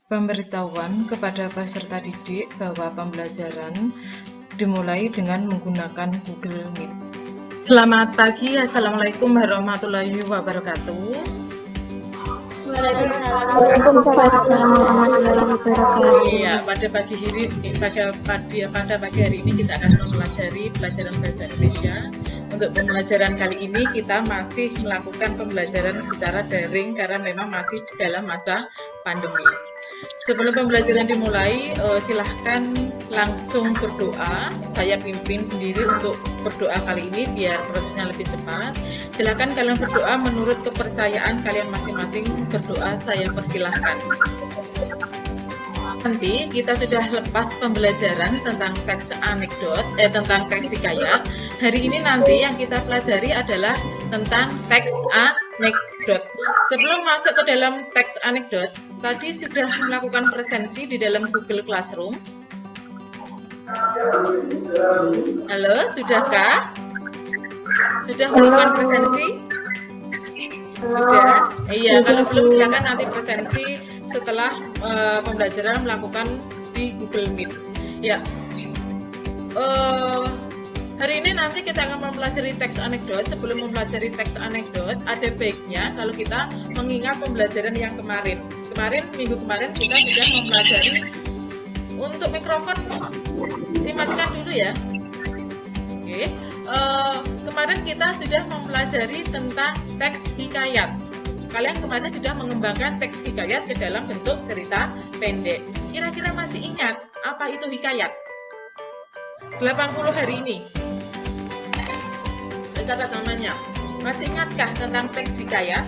Pemberitahuan kepada peserta didik bahwa pembelajaran dimulai dengan menggunakan Google Meet. Selamat pagi, Assalamualaikum warahmatullahi wabarakatuh. Waalaikumsalam warahmatullahi wabarakatuh. Iya, pada pagi hari ini kita akan mempelajari pelajaran bahasa Indonesia. Untuk pembelajaran kali ini kita masih melakukan pembelajaran secara daring karena memang masih dalam masa pandemi. Sebelum pembelajaran dimulai, silahkan langsung berdoa. Saya pimpin sendiri untuk berdoa kali ini biar prosesnya lebih cepat. Silahkan kalian berdoa menurut kepercayaan kalian masing-masing. Berdoa saya persilahkan. Nanti kita sudah lepas pembelajaran tentang teks anekdot, tentang teks hikayat. Hari ini nanti yang kita pelajari adalah tentang teks anekdot. Sebelum masuk ke dalam teks anekdot, tadi sudah melakukan presensi di dalam Google Classroom. Halo, sudahkah? Sudah melakukan presensi? Sudah? Iya, kalau belum silakan nanti presensi setelah pembelajaran melakukan di Google Meet. Ya. Hari ini nanti kita akan mempelajari teks anekdot. Sebelum mempelajari teks anekdot, ada baiknya kalau kita mengingat pembelajaran yang kemarin. Minggu kemarin kita sudah mempelajari. Untuk mikrofon dimatikan dulu ya. Oke. Kemarin kita sudah mempelajari tentang teks hikayat. Kalian kemarin sudah mengembangkan teks hikayat ke dalam bentuk cerita pendek. Kira-kira masih ingat apa itu hikayat? 80 hari ini. Catat namanya. Masih ingatkah tentang teks hikayat?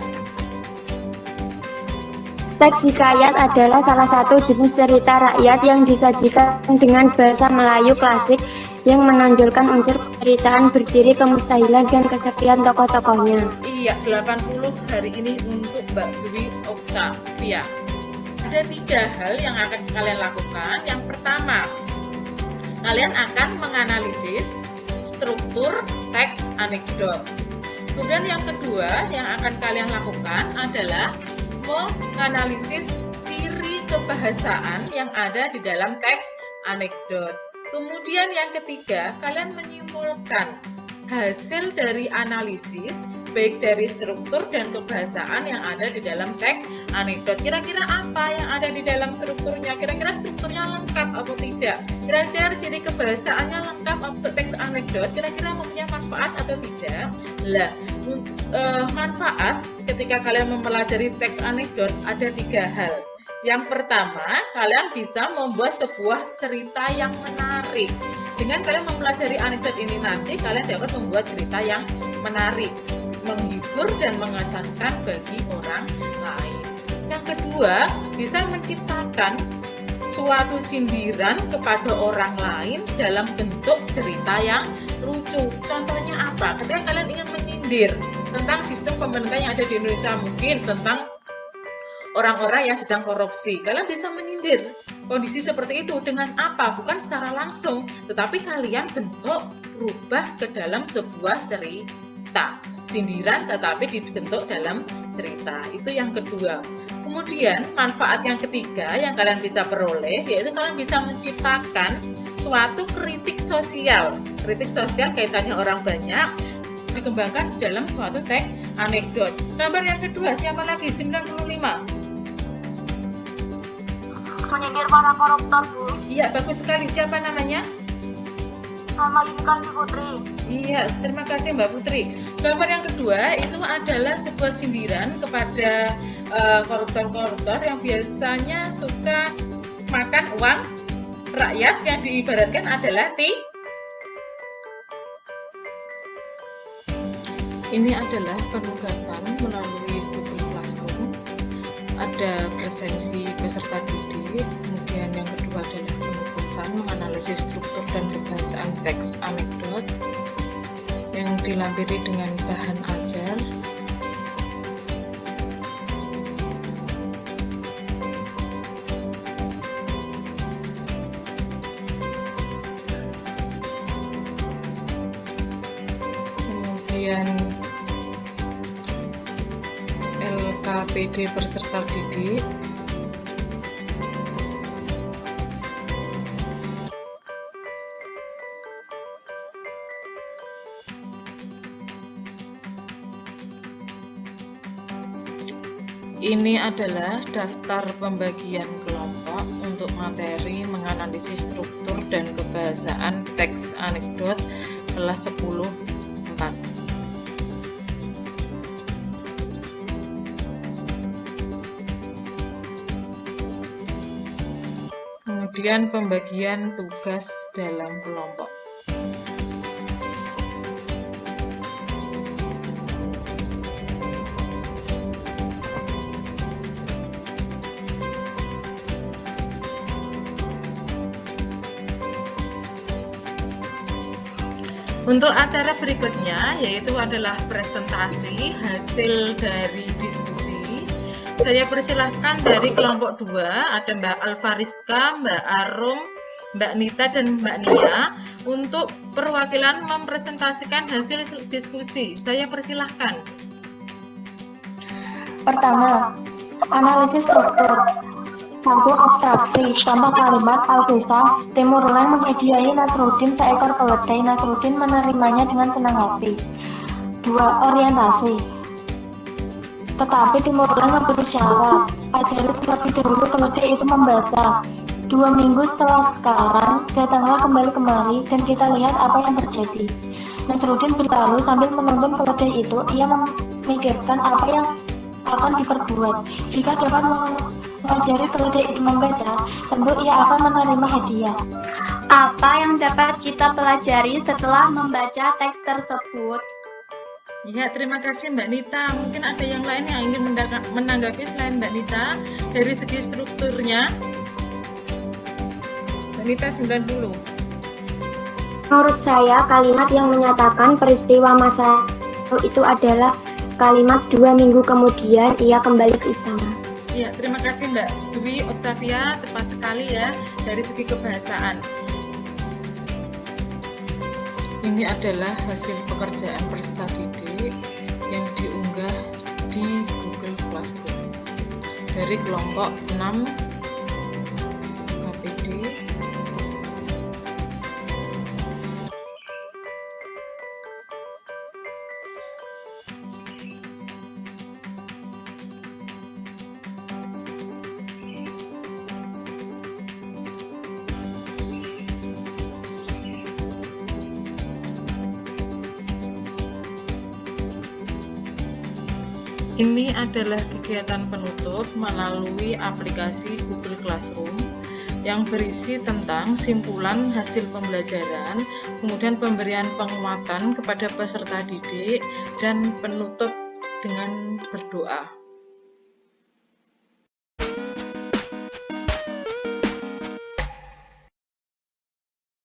Teks hikayat adalah salah satu jenis cerita rakyat yang disajikan dengan bahasa Melayu klasik yang menonjolkan unsur ceritaan berdiri kemustahilan dan kesaktian tokoh-tokohnya. Iya, 80 hari ini untuk Mbak Dwi Octavia. Ada 3 hal yang akan kalian lakukan. Yang pertama, kalian akan menganalisis struktur teks anekdot. Kemudian yang kedua yang akan kalian lakukan adalah menganalisis ciri kebahasaan yang ada di dalam teks anekdot. Kemudian yang ketiga, kalian menyimpulkan hasil dari analisis baik dari struktur dan kebahasaan yang ada di dalam teks anekdot. Kira-kira apa yang ada di dalam strukturnya? Kira-kira strukturnya lengkap atau tidak? Kira-kira ciri kebahasaannya lengkap untuk teks anekdot? Kira-kira mempunyai manfaat atau tidak? Lah, manfaat ketika kalian mempelajari teks anekdot ada 3 hal. Yang pertama, kalian bisa membuat sebuah cerita yang menarik. Dengan kalian mempelajari anekdot ini nanti, kalian dapat membuat cerita yang menarik, menghibur dan mengesankan bagi orang lain. Yang kedua, bisa menciptakan suatu sindiran kepada orang lain dalam bentuk cerita yang lucu. Contohnya apa? Ketika kalian ingin menyindir tentang sistem pemerintah yang ada di Indonesia, mungkin tentang orang-orang yang sedang korupsi, kalian bisa menyindir kondisi seperti itu dengan apa? Bukan secara langsung, tetapi kalian bentuk berubah ke dalam sebuah cerita. Sindiran tetapi dibentuk dalam cerita. Itu yang kedua. Kemudian manfaat yang ketiga yang kalian bisa peroleh yaitu kalian bisa menciptakan suatu kritik sosial. Kritik sosial kaitannya orang banyak dikembangkan dalam suatu teks anekdot. Gambar yang kedua siapa lagi? 95. Menyindir para koruptor, Bu. Iya, bagus sekali. Siapa namanya? Nama Intan Putri. Iya, terima kasih Mbak Putri. Gambar yang kedua itu adalah sebuah sindiran kepada koruptor-koruptor yang biasanya suka makan uang rakyat yang diibaratkan adalah Ini adalah penugasan melalui Google Classroom. Ada presensi peserta didik, kemudian yang kedua adalah penugasan menganalisis struktur dan kebahasaan teks anekdot yang dilampiri dengan bahan ajar. Kemudian LKPD peserta didik Ini adalah daftar pembagian kelompok untuk materi menganalisis struktur dan kebahasaan teks anekdot kelas 10-4. Kemudian pembagian tugas dalam kelompok. Untuk acara berikutnya yaitu adalah presentasi hasil dari diskusi. Saya persilahkan dari kelompok 2 ada Mbak Alfariska, Mbak Arum, Mbak Nita dan Mbak Nia untuk perwakilan mempresentasikan hasil diskusi. Saya persilahkan. Pertama, analisis struktur. 1. Abstraksi. Contoh kalimat Al-Desa, Timur Leng menghadiahi Nasruddin seekor keledai. Nasruddin menerimanya dengan senang hati. 2. Orientasi. Tetapi Timur Leng memberi syarat, ajari terlebih dahulu keledai itu membaca. 2 minggu setelah sekarang, datanglah kembali kemari dan kita lihat apa yang terjadi. Nasruddin berlalu sambil menuntun keledai itu, ia memikirkan apa yang akan diperbuat. Jika dapat mengajari keledai itu membaca, tentu ia akan menerima hadiah. Apa yang dapat kita pelajari setelah membaca teks tersebut? Ya, terima kasih Mbak Nita. Mungkin ada yang lain yang ingin menanggapi selain Mbak Nita dari segi strukturnya. Mbak Nita 9 dulu. Menurut saya, kalimat yang menyatakan peristiwa masa lalu itu adalah kalimat 2 minggu kemudian ia kembali ke istana. Ya, terima kasih Mbak Dwi Octavia, tepat sekali ya dari segi kebahasaan. Ini adalah hasil pekerjaan peserta didik yang diunggah di Google Classroom dari kelompok 6 KPD. Ini adalah kegiatan penutup melalui aplikasi Google Classroom yang berisi tentang simpulan hasil pembelajaran, kemudian pemberian penguatan kepada peserta didik, dan penutup dengan berdoa.